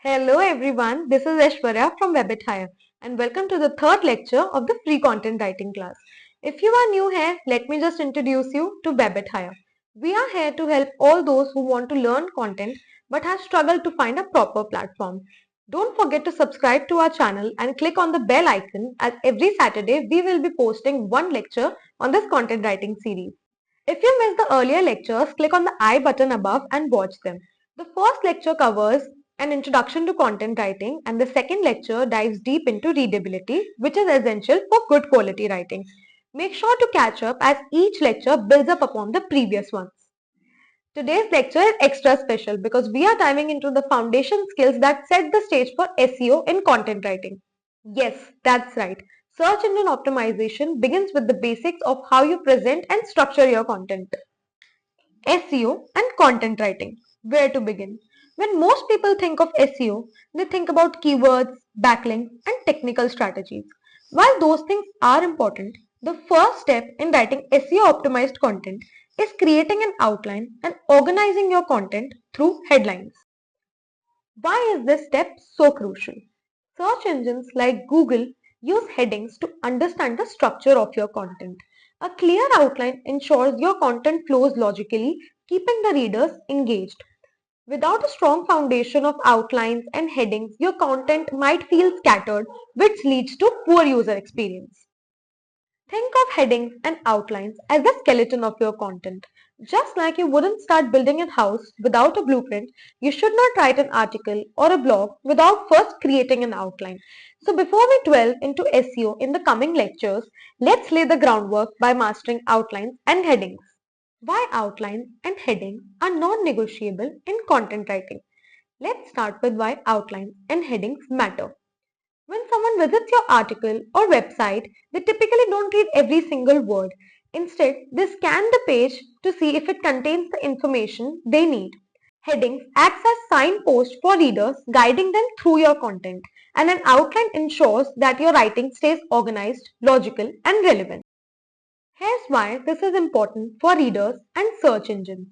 Hello everyone, this is Aishwarya from WebItHire and welcome to the third lecture of the free content writing class. If you are new here, let me just introduce you to WebItHire. We are here to help all those who want to learn content but have struggled to find a proper platform. Don't forget to subscribe to our channel and click on the bell icon as every Saturday we will be posting one lecture on this content writing series. If you missed the earlier lectures, click on the I button above and watch them. The first lecture covers an introduction to content writing and the second lecture dives deep into readability, which is essential for good quality writing. Make sure to catch up as each lecture builds up upon the previous ones. Today's lecture is extra special because we are diving into the foundation skills that set the stage for SEO in content writing. Yes, that's right. Search engine optimization begins with the basics of how you present and structure your content. SEO and content writing. Where to begin? When most people think of SEO, they think about keywords, backlinks, and technical strategies. While those things are important, the first step in writing SEO optimized content is creating an outline and organizing your content through headlines. Why is this step so crucial? Search engines like Google use headings to understand the structure of your content. A clear outline ensures your content flows logically, keeping the readers engaged. Without a strong foundation of outlines and headings, your content might feel scattered, which leads to poor user experience. Think of headings and outlines as the skeleton of your content. Just like you wouldn't start building a house without a blueprint, you should not write an article or a blog without first creating an outline. So before we delve into SEO in the coming lectures, let's lay the groundwork by mastering outlines and headings. Why outlines and headings are non-negotiable in content writing? Let's start with why outlines and headings matter. When someone visits your article or website, they typically don't read every single word. Instead, they scan the page to see if it contains the information they need. Headings acts as signposts for readers, guiding them through your content, and an outline ensures that your writing stays organized, logical, and relevant. Here's why this is important for readers and search engines.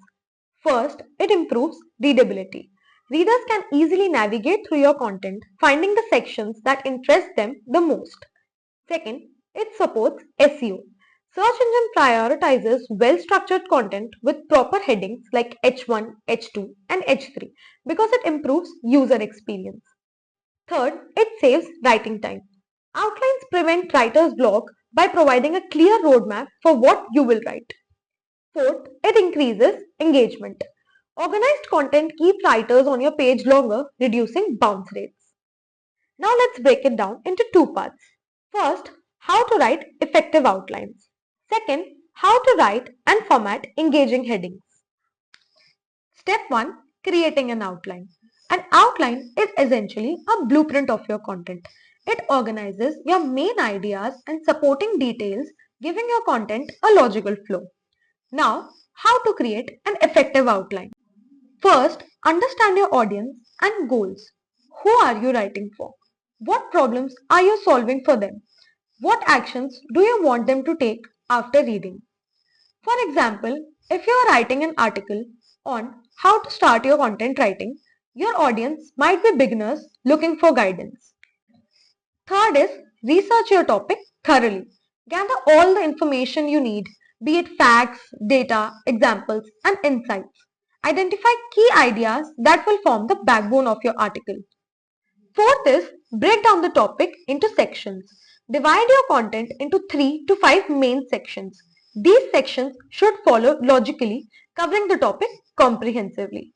First, it improves readability. Readers can easily navigate through your content, finding the sections that interest them the most. Second, it supports SEO. Search engine prioritizes well-structured content with proper headings like H1, H2, and H3 because it improves user experience. Third, it saves writing time. Outlines prevent writer's block by providing a clear roadmap for what you will write. Fourth, it increases engagement. Organized content keeps writers on your page longer, reducing bounce rates. Now let's break it down into two parts. First, how to write effective outlines. Second, how to write and format engaging headings. Step 1. Creating an outline. An outline is essentially a blueprint of your content. It organizes your main ideas and supporting details, giving your content a logical flow. Now, how to create an effective outline. First, understand your audience and goals. Who are you writing for? What problems are you solving for them? What actions do you want them to take after reading? For example, if you are writing an article on how to start your content writing, your audience might be beginners looking for guidance. Third is research your topic thoroughly. Gather all the information you need, be it facts, data, examples, and insights. Identify key ideas that will form the backbone of your article. Fourth is break down the topic into sections. Divide your content into 3 to 5 main sections. These sections should follow logically, covering the topic comprehensively.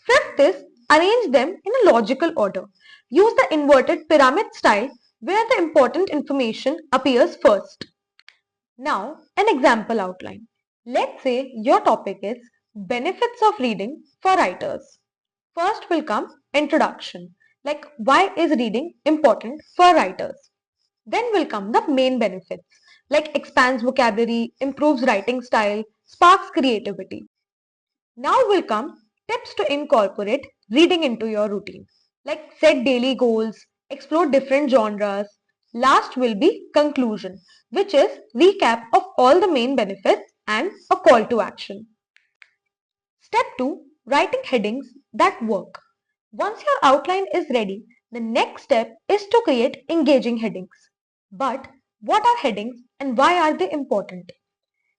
Fifth is arrange them in a logical order. Use the inverted pyramid style where the important information appears first. Now, an example outline. Let's say your topic is benefits of reading for writers. First will come introduction, like why is reading important for writers. Then will come the main benefits, like expands vocabulary, improves writing style, sparks creativity. Now will come tips to incorporate reading into your routine, like set daily goals, explore different genres. Last will be conclusion, which is recap of all the main benefits and a call to action. Step 2. Writing headings that work. Once your outline is ready, the next step is to create engaging headings. But what are headings and why are they important?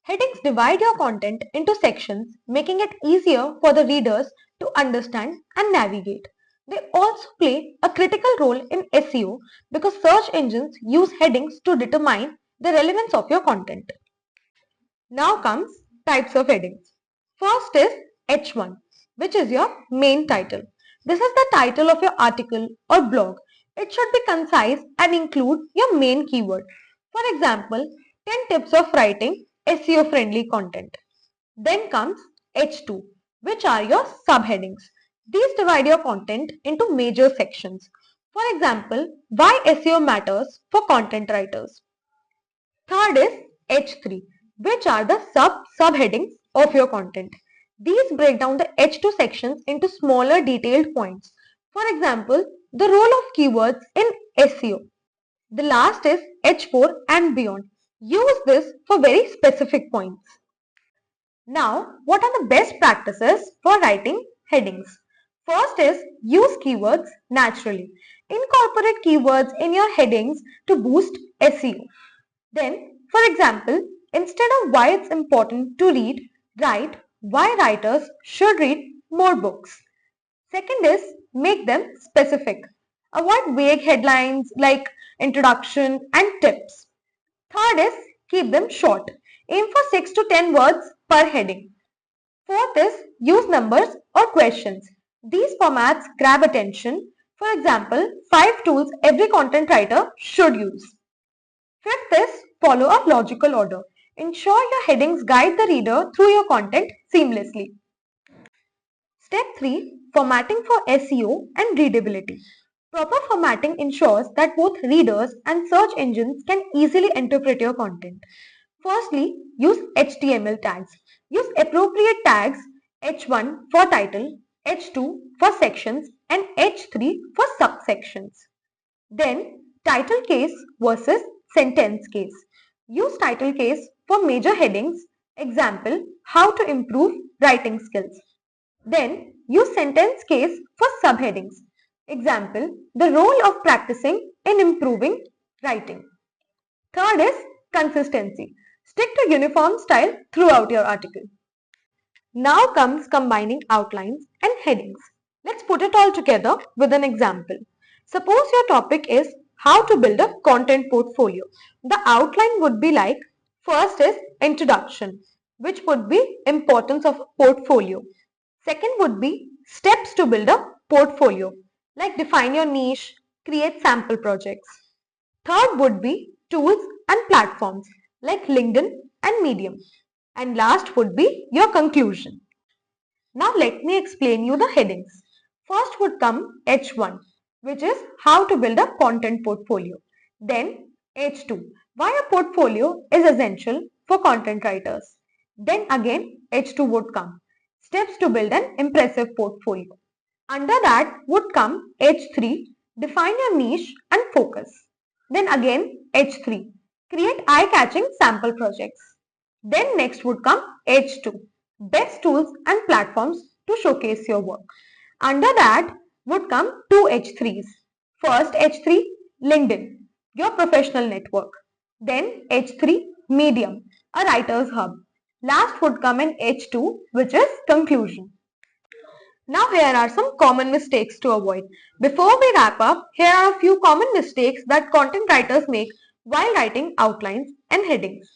Headings divide your content into sections, making it easier for the readers to understand and navigate. They also play a critical role in SEO because search engines use headings to determine the relevance of your content. Now comes types of headings. First is H1, which is your main title. This is the title of your article or blog. It should be concise and include your main keyword. For example, 10 tips of writing SEO friendly content. Then comes H2, which are your subheadings. These divide your content into major sections. For example, why SEO matters for content writers. Third is H3, which are the subheadings of your content. These break down the H2 sections into smaller detailed points. For example, the role of keywords in SEO. The last is H4 and beyond. Use this for very specific points. Now, what are the best practices for writing headings? First is use keywords naturally. Incorporate keywords in your headings to boost SEO. Then, for example, instead of why it's important to read, write why writers should read more books. Second is make them specific. Avoid vague headlines like introduction and tips. Third is keep them short. Aim for 6 to 10 words per heading. Fourth is use numbers or questions. These formats grab attention. For example, 5 tools every content writer should use. Fifth is follow a logical order. Ensure your headings guide the reader through your content seamlessly. Step 3. Formatting for SEO and readability. Proper formatting ensures that both readers and search engines can easily interpret your content. Firstly, use HTML tags. Use appropriate tags H1 for title, H2 for sections and H3 for subsections. Then, title case versus sentence case. Use title case for major headings. Example, how to improve writing skills. Then, use sentence case for subheadings. Example, the role of practicing in improving writing. Third is consistency. Stick to uniform style throughout your article. Now comes combining outlines and headings. Let's put it all together with an example. Suppose your topic is how to build a content portfolio. The outline would be like, first is introduction, which would be importance of a portfolio. Second would be steps to build a portfolio, like define your niche, create sample projects. Third would be tools and platforms like LinkedIn and Medium. And last would be your conclusion. Now let me explain you the headings. First would come H1, which is how to build a content portfolio. Then H2, why a portfolio is essential for content writers. Then again H2 would come, steps to build an impressive portfolio. Under that would come H3, define your niche and focus. Then again H3, create eye-catching sample projects. Then next would come H2, best tools and platforms to showcase your work. Under that would come two H3s. First H3, LinkedIn, your professional network. Then H3, Medium, a writer's hub. Last would come in H2, which is conclusion. Now here are some common mistakes to avoid. Before we wrap up, here are a few common mistakes that content writers make while writing outlines and headings.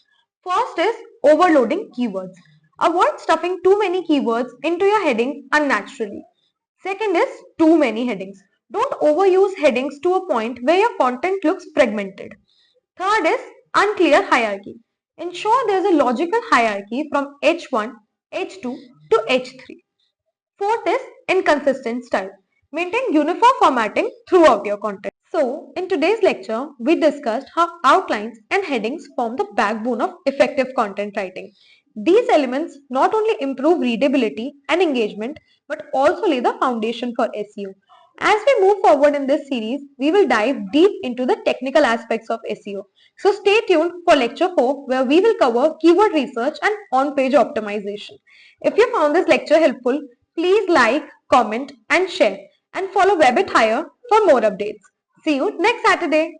First is overloading keywords. Avoid stuffing too many keywords into your heading unnaturally. Second is too many headings. Don't overuse headings to a point where your content looks fragmented. Third is unclear hierarchy. Ensure there is a logical hierarchy from H1, H2 to H3. Fourth is inconsistent style. Maintain uniform formatting throughout your content. So, in today's lecture, we discussed how outlines and headings form the backbone of effective content writing. These elements not only improve readability and engagement, but also lay the foundation for SEO. As we move forward in this series, we will dive deep into the technical aspects of SEO. So stay tuned for lecture 4, where we will cover keyword research and on-page optimization. If you found this lecture helpful, please like, comment and share. and follow Web at Hire for more updates. See you next Saturday.